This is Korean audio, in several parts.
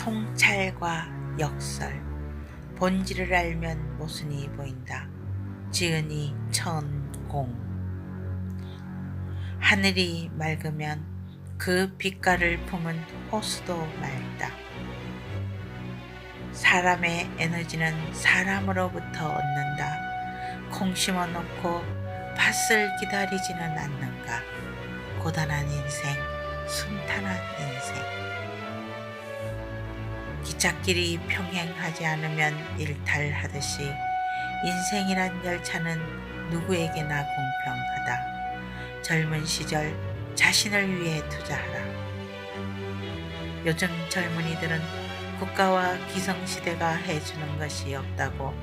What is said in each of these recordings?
통찰과 역설. 본질을 알면 모순이 보인다. 지은이 천공. 하늘이 맑으면 그 빛깔을 품은 호수도 맑다. 사람의 에너지는 사람으로부터 얻는다. 콩 심어놓고 밭을 기다리지는 않는가. 고단한 인생, 순탄한 인생. 기찻길이 평행하지 않으면 일탈하듯이 인생이란 열차는 누구에게나 공평하다. 젊은 시절 자신을 위해 투자하라. 요즘 젊은이들은 국가와 기성시대가 해주는 것이 없다고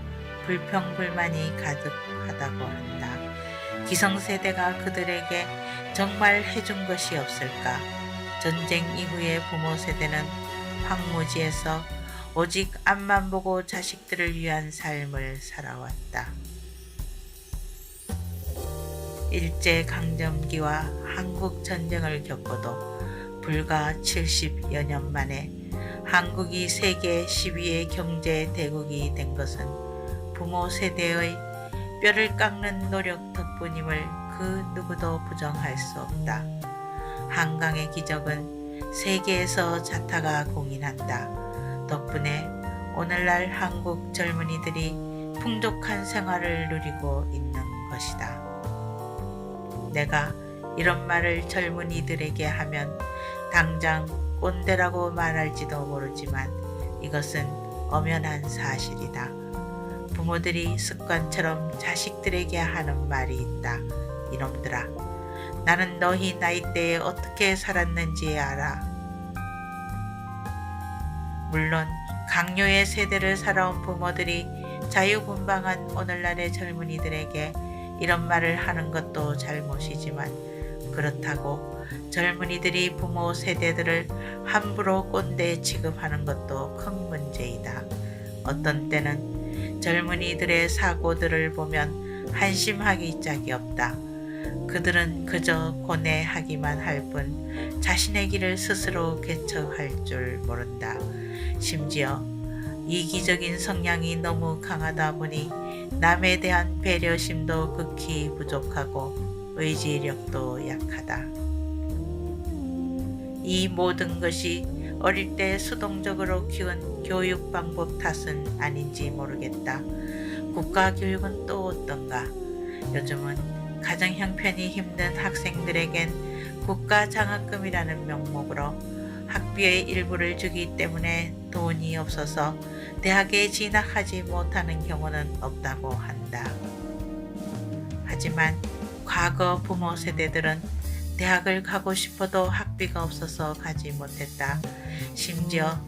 불평불만이 가득하다고 한다. 기성세대가 그들에게 정말 해준 것이 없을까? 전쟁 이후의 부모 세대는 황무지에서 오직 앞만 보고 자식들을 위한 삶을 살아왔다. 일제강점기와 한국전쟁을 겪고도 불과 70여 년 만에 한국이 세계 10위의 경제 대국이 된 것은 부모 세대의 뼈를 깎는 노력 덕분임을 그 누구도 부정할 수 없다. 한강의 기적은 세계에서 자타가 공인한다. 덕분에 오늘날 한국 젊은이들이 풍족한 생활을 누리고 있는 것이다. 내가 이런 말을 젊은이들에게 하면 당장 꼰대라고 말할지도 모르지만 이것은 엄연한 사실이다. 부모들이 습관처럼 자식들에게 하는 말이 있다. 이놈들아, 나는 너희 나이대에 어떻게 살았는지 알아. 물론 강요의 세대를 살아온 부모들이 자유분방한 오늘날의 젊은이들에게 이런 말을 하는 것도 잘못이지만 그렇다고 젊은이들이 부모 세대들을 함부로 꼰대 취급하는 것도 큰 문제이다. 어떤 때는 젊은이들의 사고들을 보면 한심하기 짝이 없다. 그들은 그저 고뇌하기만 할 뿐 자신의 길을 스스로 개척할 줄 모른다. 심지어 이기적인 성향이 너무 강하다 보니 남에 대한 배려심도 극히 부족하고 의지력도 약하다. 이 모든 것이 어릴 때 수동적으로 키운 교육 방법 탓은 아닌지 모르겠다. 국가 교육은 또 어떤가? 요즘은 가정 형편이 힘든 학생들에겐 국가 장학금이라는 명목으로 학비의 일부를 주기 때문에 돈이 없어서 대학에 진학하지 못하는 경우는 없다고 한다. 하지만 과거 부모 세대들은 대학을 가고 싶어도 학비가 없어서 가지 못했다. 심지어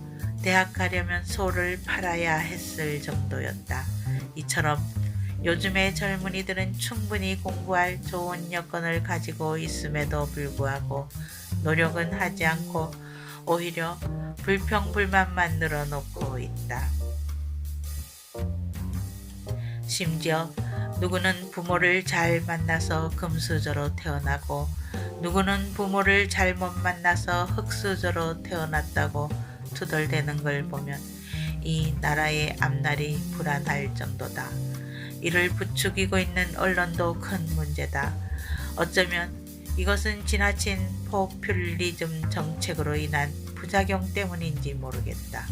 대학 가려면 소를 팔아야 했을 정도였다. 이처럼 요즘의 젊은이들은 충분히 공부할 좋은 여건을 가지고 있음에도 불구하고 노력은 하지 않고 오히려 불평불만만 늘어놓고 있다. 심지어 누구는 부모를 잘 만나서 금수저로 태어나고 누구는 부모를 잘못 만나서 흙수저로 태어났다고 투덜대는 걸 보면 이 나라의 앞날이 불안할 정도다. 이를 부추기고 있는 언론도 큰 문제다. 어쩌면 이것은 지나친 포퓰리즘 정책으로 인한 부작용 때문인지 모르겠다.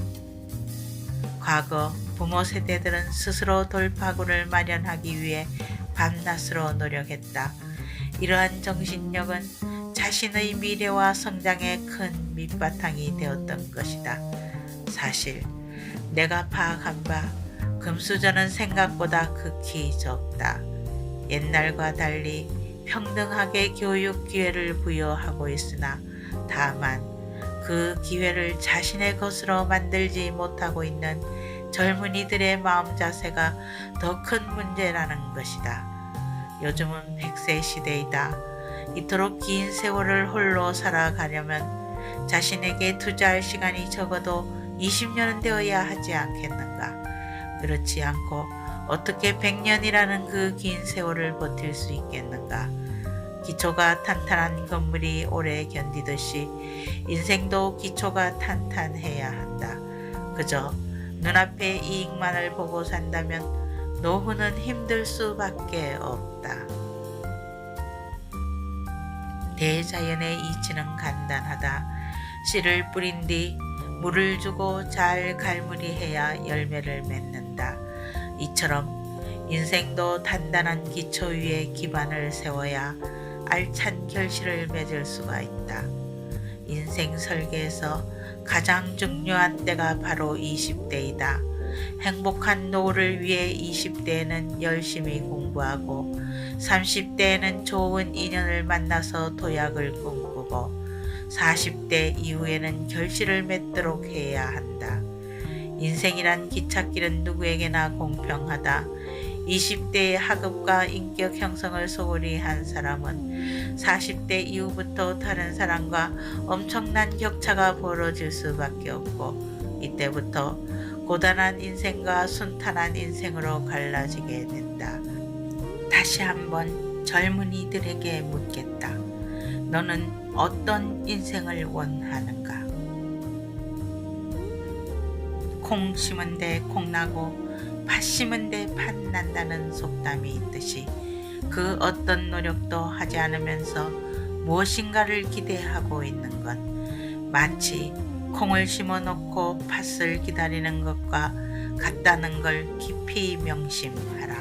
과거 부모 세대들은 스스로 돌파구를 마련하기 위해 밤낮으로 노력했다. 이러한 정신력은 자신의 미래와 성장에 큰 밑바탕이 되었던 것이다. 사실 내가 파악한 바 금수저는 생각보다 극히 적다. 옛날과 달리 평등하게 교육 기회를 부여하고 있으나 다만 그 기회를 자신의 것으로 만들지 못하고 있는 젊은이들의 마음 자세가 더 큰 문제라는 것이다. 요즘은 100세 시대이다. 이토록 긴 세월을 홀로 살아가려면 자신에게 투자할 시간이 적어도 20년은 되어야 하지 않겠는가. 그렇지 않고 어떻게 100년이라는 그 긴 세월을 버틸 수 있겠는가. 기초가 탄탄한 건물이 오래 견디듯이 인생도 기초가 탄탄해야 한다. 그저 눈앞의 이익만을 보고 산다면 노후는 힘들 수밖에 없다. 대자연의 이치는 간단하다. 씨를 뿌린 뒤 물을 주고 잘 갈무리해야 열매를 맺는다. 이처럼 인생도 단단한 기초 위에 기반을 세워야 알찬 결실을 맺을 수가 있다. 인생 설계에서 가장 중요한 때가 바로 20대이다. 행복한 노후를 위해 20대에는 열심히 공부하고 30대에는 좋은 인연을 만나서 도약을 꿈꾸고 40대 이후에는 결실을 맺도록 해야 한다. 인생이란 기찻길은 누구에게나 공평하다. 20대의 학업과 인격 형성을 소홀히 한 사람은 40대 이후부터 다른 사람과 엄청난 격차가 벌어질 수밖에 없고 이때부터 고단한 인생과 순탄한 인생으로 갈라지게 된다. 다시 한번 젊은이들에게 묻겠다. 너는 어떤 인생을 원하는가? 콩 심은 데 콩 나고 팥 심은 데 팥 난다는 속담이 있듯이 그 어떤 노력도 하지 않으면서 무엇인가를 기대하고 있는 건 마치 콩을 심어 놓고 팥을 기다리는 것과 같다는 걸 깊이 명심하라.